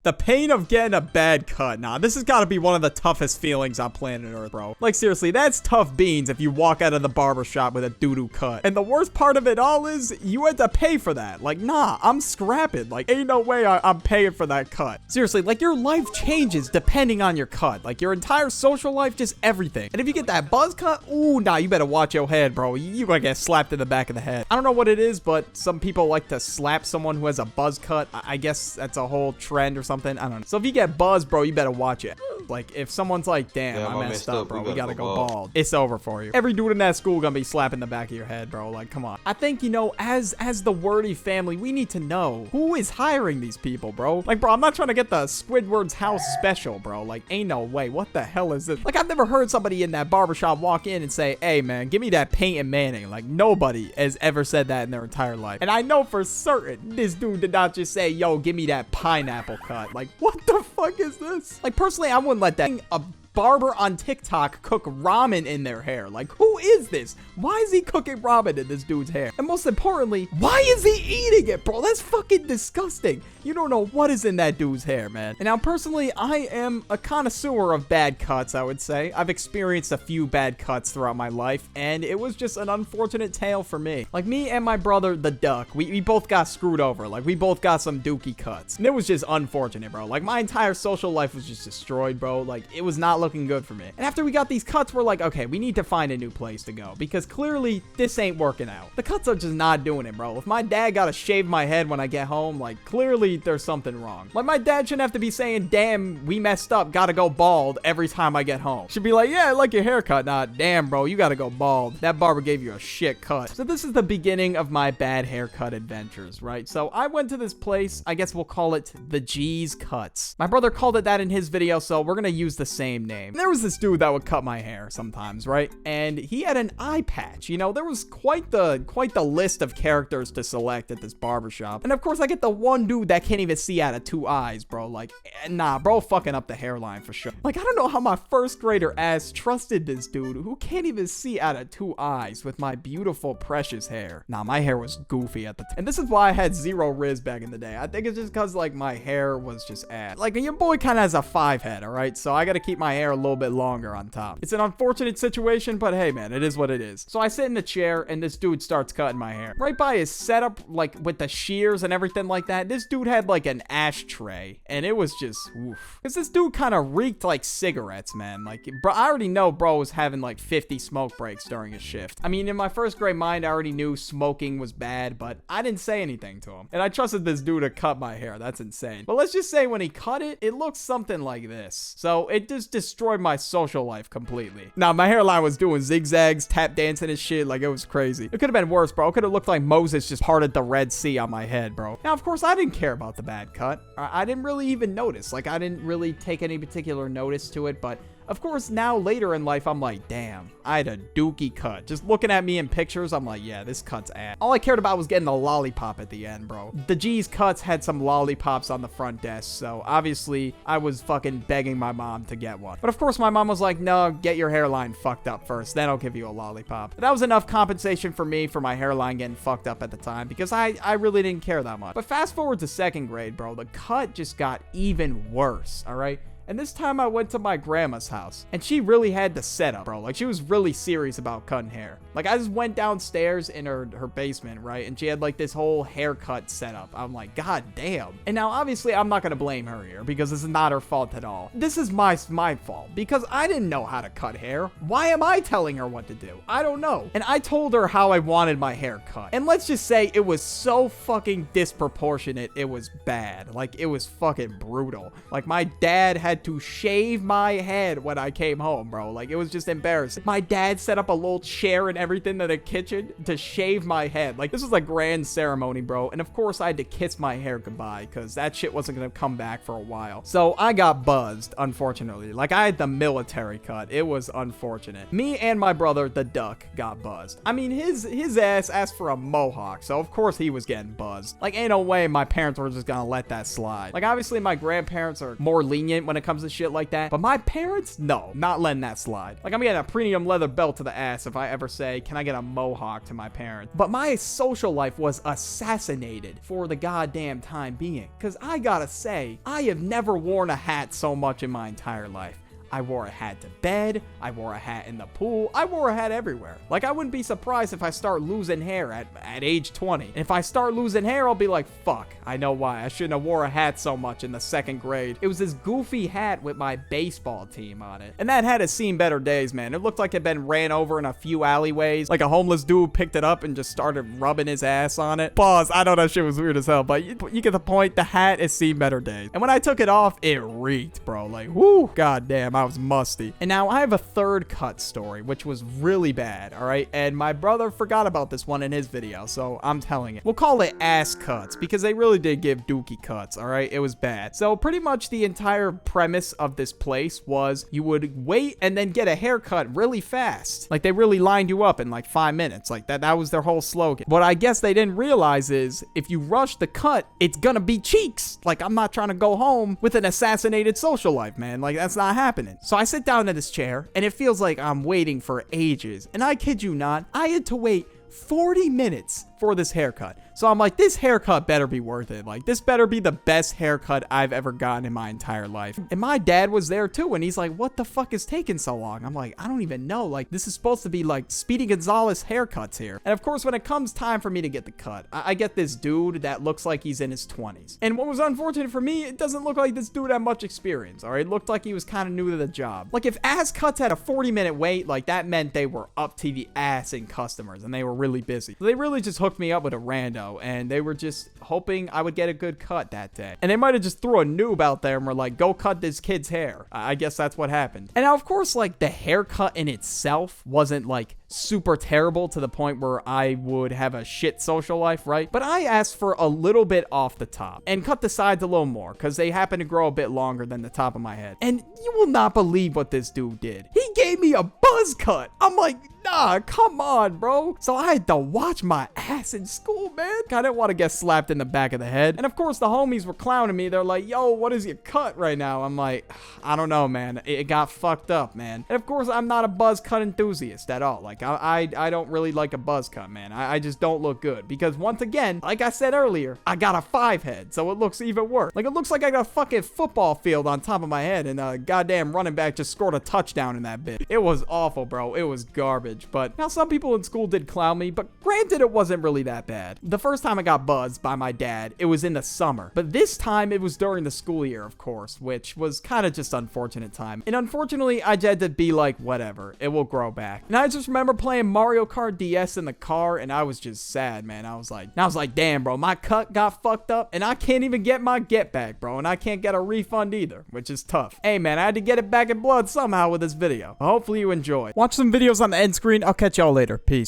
The pain of getting a bad cut. Nah, this has got to be one of the toughest feelings on planet Earth, bro. Like, seriously, that's tough beans if you walk out of the barbershop with a doo-doo cut. And the worst part of it all is you had to pay for that. Like, nah, I'm scrapping. Like, ain't no way I'm paying for that cut. Seriously, like, your life changes depending on your cut. Like, your entire social life, just everything. And if you get that buzz cut, ooh, nah, you better watch your head, bro. You gonna get slapped in the back of the head. I don't know what it is, but some people like to slap someone who has a buzz cut. I guess that's a whole trend or something. I don't know. So if you get buzzed, bro, you better watch it. Like, if someone's like, damn, I messed up, bro, we gotta go bald. It's over for you. Every dude in that school gonna be slapping the back of your head, bro. Like, come on. I think, you know, as the Wordy family, we need to know who is hiring these people, bro. Like, bro, I'm not trying to get the Squidward's house special, bro. Like, ain't no way. What the hell is this? Like, I've never heard somebody in that barbershop walk in and say, hey, man, give me that paint and Manning. Like, nobody has ever said that in their entire life. And I know for certain this dude did not just say, yo, give me that pineapple cut. Like, what the fuck is this? Like, personally, I wouldn't let that a barber on TikTok cook ramen in their hair. Like, who is this? Why is he cooking ramen in this dude's hair? And most importantly, why is he eating it, bro? That's fucking disgusting. You don't know what is in that dude's hair, man. And now, personally, I am a connoisseur of bad cuts, I would say. I've experienced a few bad cuts throughout my life, and it was just an unfortunate tale for me. Like, me and my brother, the Duck, we both got screwed over. Like, we both got some dookie cuts. And it was just unfortunate, bro. Like, my entire social life was just destroyed, bro. Like, it was not looking good for me. And after we got these cuts, we're like, okay, we need to find a new place to go, because clearly this ain't working out. The cuts are just not doing it, bro. If my dad gotta shave my head when I get home, like, clearly there's something wrong. Like, my dad shouldn't have to be saying, damn, we messed up, gotta go bald every time I get home. Should be like, yeah, I like your haircut. Nah, damn, bro, you gotta go bald. That barber gave you a shit cut. So this is the beginning of my bad haircut adventures, right? So I went to this place, I guess we'll call it the G's Cuts. My brother called it that in his video, so we're gonna use the same name. And there was this dude that would cut my hair sometimes, right? And he had an eye patch. You know, there was quite the list of characters to select at this barbershop. And of course, I get the one dude that can't even see out of two eyes, bro. Like, nah, bro, fucking up the hairline for sure. Like, I don't know how my first grader ass trusted this dude who can't even see out of two eyes with my beautiful, precious hair. Nah, my hair was goofy at the time. And this is why I had zero riz back in the day. I think it's just because, like, my hair was just ass. Like, your boy kind of has a 5 head, all right? So I got to keep my hair a little bit longer on top. It's an unfortunate situation, but hey, man, it is what it is. So I sit in the chair, and this dude starts cutting my hair. Right by his setup, like, with the shears and everything like that, this dude had, like, an ashtray, and it was just, oof. Because this dude kind of reeked like cigarettes, man. Like, bro, I already know bro was having, like, 50 smoke breaks during his shift. I mean, in my first grade mind, I already knew smoking was bad, but I didn't say anything to him. And I trusted this dude to cut my hair. That's insane. But let's just say when he cut it, it looked something like this. So it just destroyed my social life completely. Now, my hairline was doing zigzags, tap dancing and shit. Like, it was crazy. It could have been worse, bro. It could have looked like Moses just parted the Red Sea on my head, bro. Now, of course, I didn't care about the bad cut. I didn't really even notice. Like, I didn't really take any particular notice to it, but of course, now later in life, I'm like, damn, I had a dookie cut. Just looking at me in pictures, I'm like, yeah, this cut's ass. All I cared about was getting the lollipop at the end, bro. The G's Cuts had some lollipops on the front desk, so obviously, I was fucking begging my mom to get one. But of course, my mom was like, no, get your hairline fucked up first, then I'll give you a lollipop. But that was enough compensation for me for my hairline getting fucked up at the time, because I really didn't care that much. But fast forward to 2nd grade, bro, the cut just got even worse, all right? And this time I went to my grandma's house, and she really had the setup, bro. Like, she was really serious about cutting hair. Like, I just went downstairs in her basement, right? And she had, like, this whole haircut setup. I'm like, god damn. And now, obviously, I'm not gonna blame her here, because this is not her fault at all. This is my fault, because I didn't know how to cut hair. Why am I telling her what to do? I don't know. And I told her how I wanted my hair cut. And let's just say it was so fucking disproportionate, it was bad. Like, it was fucking brutal. Like, my dad had to shave my head when I came home, bro. Like, it was just embarrassing. My dad set up a little chair and everything in the kitchen to shave my head. Like, this was a grand ceremony, bro. And of course, I had to kiss my hair goodbye because that shit wasn't gonna come back for a while. So I got buzzed, unfortunately. Like, I had the military cut. It was unfortunate. Me and my brother, the Duck, got buzzed. I mean, his ass asked for a mohawk, so of course he was getting buzzed. Like, ain't no way my parents were just gonna let that slide. Like, obviously, my grandparents are more lenient when it comes to shit like that. But my parents, no, not letting that slide. Like, I'm getting a premium leather belt to the ass if I ever say, can I get a mohawk to my parents? But my social life was assassinated for the goddamn time being. Because I gotta say, I have never worn a hat so much in my entire life. I wore a hat to bed. I wore a hat in the pool. I wore a hat everywhere. Like, I wouldn't be surprised if I start losing hair at age 20. And if I start losing hair, I'll be like, fuck, I know why. I shouldn't have wore a hat so much in the 2nd grade. It was this goofy hat with my baseball team on it. And that hat has seen better days, man. It looked like it had been ran over in a few alleyways. Like a homeless dude picked it up and just started rubbing his ass on it. Pause. I know that shit was weird as hell, but you get the point. The hat has seen better days. And when I took it off, it reeked, bro. Like, whoo, goddamn. I was musty. And now I have a third cut story, which was really bad, all right? And my brother forgot about this one in his video, so I'm telling it. We'll call it ass cuts, because they really did give dookie cuts, all right? It was bad. So pretty much the entire premise of this place was you would wait and then get a haircut really fast. Like, they really lined you up in like 5 minutes. Like, that was their whole slogan. What I guess they didn't realize is if you rush the cut, it's gonna be cheeks. Like, I'm not trying to go home with an assassinated social life, man. Like, that's not happening. So I sit down in this chair, and it feels like I'm waiting for ages. And I kid you not, I had to wait 40 minutes for this haircut. So I'm like, this haircut better be worth it. Like, this better be the best haircut I've ever gotten in my entire life. And my dad was there too, and he's like, what the fuck is taking so long? I'm like, I don't even know. Like, this is supposed to be like Speedy Gonzalez haircuts here. And of course, when it comes time for me to get the cut, I get this dude that looks like he's in his 20s. And what was unfortunate for me, it doesn't look like this dude had much experience, all right? It looked like he was kind of new to the job. Like, if ass cuts had a 40-minute wait, like, that meant they were up to the ass in customers, and they were really busy. So they really just hooked me up with a rando, and they were just hoping I would get a good cut that day. And they might have just threw a noob out there and were like, go cut this kid's hair. I guess that's what happened. And now, of course, like, the haircut in itself wasn't like super terrible to the point where I would have a shit social life, right? But I asked for a little bit off the top and cut the sides a little more because they happen to grow a bit longer than the top of my head. And you will not believe what this dude did. He gave me a buzz cut. I'm like, nah, come on, bro. So I had to watch my ass in school, man. I didn't want to get slapped in the back of the head. And of course, the homies were clowning me. They're like, yo, what is your cut right now? I'm like, I don't know, man. It got fucked up, man. And of course, I'm not a buzz cut enthusiast at all. Like, I don't really like a buzz cut, man. I just don't look good. Because once again, like I said earlier, I got a 5 head. So it looks even worse. Like, it looks like I got a fucking football field on top of my head. And a goddamn running back just scored a touchdown in that bit. It was awful, bro. It was garbage. But now some people in school did clown me. But granted, it wasn't really that bad. The first time I got buzzed by my dad, it was in the summer. But this time, it was during the school year, of course. Which was kind of just unfortunate time. And unfortunately, I had to be like, whatever. It will grow back. And I just remember playing Mario Kart DS in the car, and I was just sad, man. I was like, damn, bro, my cut got fucked up, and I can't even get my get back, bro, and I can't get a refund either, which is tough. Hey, man, I had to get it back in blood somehow with this video. Hopefully you enjoyed. Watch some videos on the end screen. I'll catch y'all later. Peace.